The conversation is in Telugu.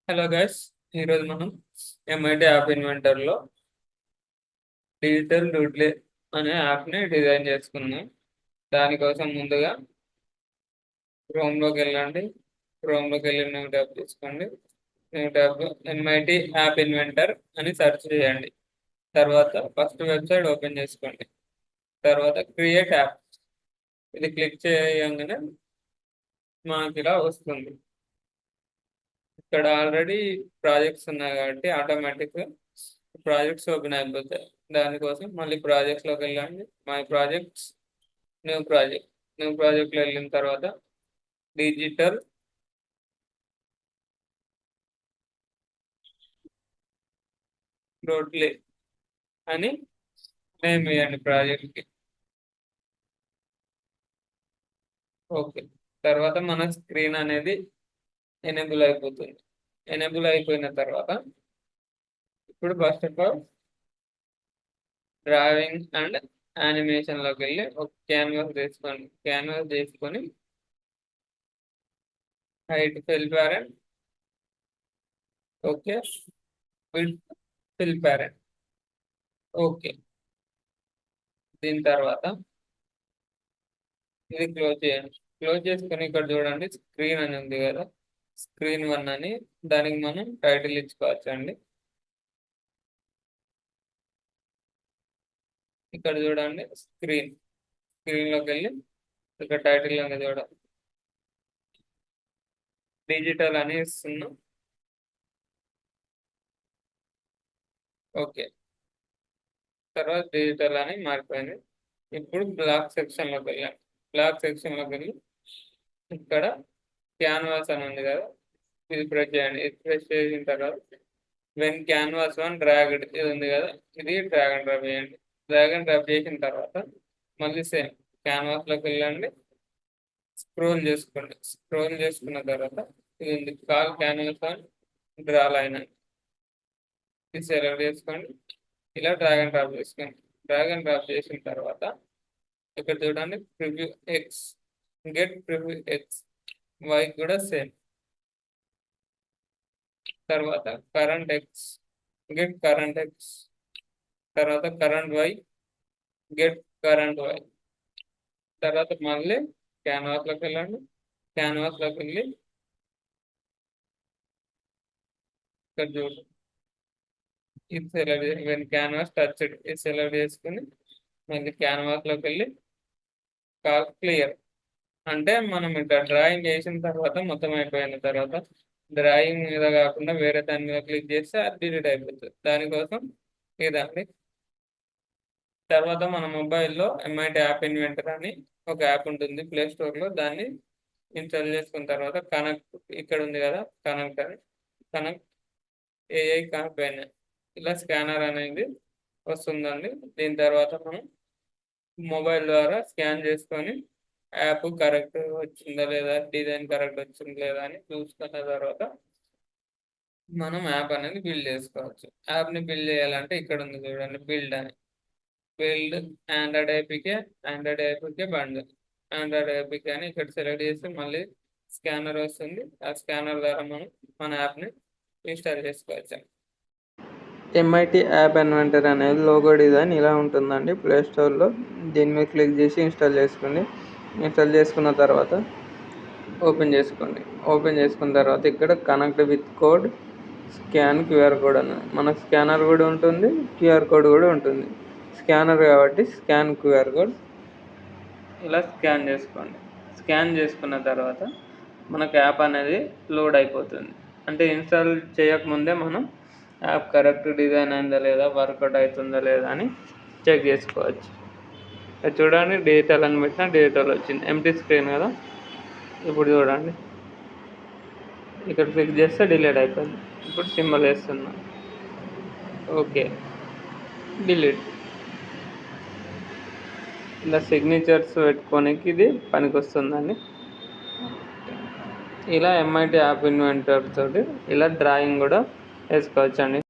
హలో గైస్, ఈరోజు మనం ఎంఐటి యాప్ ఇన్వెంటర్లో డిజిటల్ డూడ్లే అనే యాప్ని డిజైన్ చేసుకున్నాం. దానికోసం ముందుగా క్రోమ్లోకి వెళ్ళండి. క్రోమ్లోకి వెళ్ళి న్యూ ట్యాబ్ తీసుకోండి. న్యూ ట్యాబ్లో ఎంఐటి యాప్ ఇన్వెంటర్ అని సెర్చ్ చేయండి. తర్వాత ఫస్ట్ వెబ్సైట్ ఓపెన్ చేసుకోండి. తర్వాత క్రియేట్ యాప్ ఇది క్లిక్ చేయగానే మనకి ఇలా వస్తుంది. ఇక్కడ ఆల్రెడీ ప్రాజెక్ట్స్ ఉన్నాయి కాబట్టి ఆటోమేటిక్గా ప్రాజెక్ట్స్ ఓపెన్ అయిపోతాయి. దానికోసం మళ్ళీ ప్రాజెక్ట్స్లోకి వెళ్ళండి. మై ప్రాజెక్ట్స్, న్యూ ప్రాజెక్ట్లో వెళ్ళిన తర్వాత డిజిటల్ డోట్లే అని నేమ్ ఇవ్వండి ప్రాజెక్ట్కి. ఓకే, తర్వాత మన స్క్రీన్ అనేది ఎనేబుల్ అయిపోతుంది. ఎనేబుల్ అయిపోయిన తర్వాత ఇప్పుడు first of all drawing and యానిమేషన్లోకి వెళ్ళి ఒక క్యాన్వాస్ తీసుకొని height fill parent, okay, width fill parent, okay. దీని తర్వాత ఇది క్లోజ్ చేయండి. క్లోజ్ చేసుకొని ఇక్కడ చూడండి స్క్రీన్ అని ఉంది కదా, స్క్రీన్ 1 అని, దానికి మనం టైటిల్ ఇచ్చుకోవచ్చు అండి. ఇక్కడ చూడండి స్క్రీన్లోకి వెళ్ళి ఇక్కడ టైటిల్ అనేది చూడండి, డిజిటల్ అని ఇస్తున్నాం. ఓకే, తర్వాత డిజిటల్ అని మారిపోయింది. ఇప్పుడు బ్లాక్ సెక్షన్లోకి వెళ్ళాం. బ్లాక్ సెక్షన్లోకి వెళ్ళి ఇక్కడ క్యాన్వాస్ అని ఉంది కదా, ఇది ప్రెస్ చేయండి. ఇది ప్రెస్ చేసిన తర్వాత వెన్ క్యాన్వాస్ 1 డ్రాగ్డ్ ఇది ఉంది కదా, ఇది డ్రాగ్ అండ్ డ్రాప్ చేయండి. డ్రాగ్ అండ్ డ్రాప్ చేసిన తర్వాత మళ్ళీ సేమ్ క్యాన్వాస్లోకి వెళ్ళండి, స్క్రోల్ చేసుకోండి. స్క్రోల్ చేసుకున్న తర్వాత ఇది ఉంది కాల్ క్యాన్వాస్ 1 డ్రా లైన్ అని, ఇది సెలెక్ట్ చేసుకోండి. ఇలా డ్రాగ్ అండ్ డ్రాప్ చేసుకోండి. డ్రాగ్ అండ్ డ్రాప్ చేసిన తర్వాత ఇక్కడ చూడండి preview X, get preview X, Y కూడా సేమ్. తర్వాత current X, get current X, తర్వాత current Y, get current Y. తర్వాత మళ్ళీ క్యాన్వాస్లోకి వెళ్ళండి. క్యాన్వాస్లోకి వెళ్ళి ఇక్కడ చూడండి ఇది సెలెక్ట్ చేసి వెన్ క్యాన్వాస్ టచ్ ఇది సెలెక్ట్ చేసుకుని మళ్ళీ క్యాన్వాస్లోకి వెళ్ళి కాల్ క్లియర్. అంటే మనం ఇక్కడ డ్రాయింగ్ చేసిన తర్వాత మొత్తం అయిపోయిన తర్వాత డ్రాయింగ్ మీద కాకుండా వేరే దాని మీద క్లిక్ చేస్తే అది డిలీట్ అయిపోతుంది. దానికోసం ఇదండి. తర్వాత మన మొబైల్లో ఎంఐటి యాప్ ఇన్వెంటర్ అని ఒక యాప్ ఉంటుంది ప్లే స్టోర్లో. దాన్ని ఇన్స్టాల్ చేసుకున్న తర్వాత కనెక్ట్ ఇక్కడ ఉంది కదా, కనెక్ట్ ఏఐ క్యాంపెయిన్, ఇలా స్కానర్ అనేది వస్తుందండి. దీని తర్వాత మనం మొబైల్ ద్వారా స్కాన్ చేసుకొని యాప్ కరెక్ట్ వచ్చిందా లేదా, డిజైన్ కరెక్ట్ వచ్చిందా లేదా అని చూసుకున్న తర్వాత మనం యాప్ అనేది బిల్డ్ చేసుకోవచ్చు. యాప్ని బిల్డ్ చేయాలంటే ఇక్కడ ఉంది చూడండి బిల్డ్ అని, బిల్డ్ ఆండ్రాయిడ్ ఐపీకే బండిల్, ఆండ్రాయిడ్ ఐపీకే అని ఇక్కడ సెలెక్ట్ చేస్తే మళ్ళీ స్కానర్ వస్తుంది. ఆ స్కానర్ ద్వారా మనం మన యాప్ని ఇన్స్టాల్ చేసుకోవచ్చు. ఎంఐటి యాప్ ఇన్వెంటర్ అనేది లోగో డిజైన్ ఇలా ఉంటుందండి ప్లే స్టోర్లో. దీని మీద క్లిక్ చేసి ఇన్స్టాల్ చేసుకోండి. ఇన్స్టాల్ చేసుకున్న తర్వాత ఓపెన్ చేసుకున్న తర్వాత ఇక్కడ connect with code, scan QR code అని, మన స్కానర్ కూడా ఉంటుంది, క్యూఆర్ కోడ్ కూడా ఉంటుంది. స్కానర్ కాబట్టి స్కాన్ క్యూఆర్ కోడ్, ఇలా స్కాన్ చేసుకోండి. స్కాన్ చేసుకున్న తర్వాత మనకు యాప్ అనేది లోడ్ అయిపోతుంది. అంటే ఇన్స్టాల్ చేయకముందే మనం యాప్ కరెక్ట్ డిజైన్ అయిందా లేదా, వర్కౌట్ అవుతుందా లేదా అని చెక్ చేసుకోవచ్చు. చూడండి డిజిటల్ అని పెట్టినా డిజిటల్ వచ్చింది, ఎంటీ స్క్రీన్ కదా. ఇప్పుడు చూడండి ఇక్కడ క్లిక్ చేస్తే డిలీట్ అయిపోయింది. ఇప్పుడు సింబల్ వేస్తున్నా, ఓకే, డిలీట్. ఇలా సిగ్నేచర్స్ పెట్టుకోనికి ఇది పనికి వస్తుందండి. ఇలా ఎంఐటి యాప్ ఇన్వెంటర్ తోటి ఇలా డ్రాయింగ్ కూడా వేసుకోవచ్చు అండి.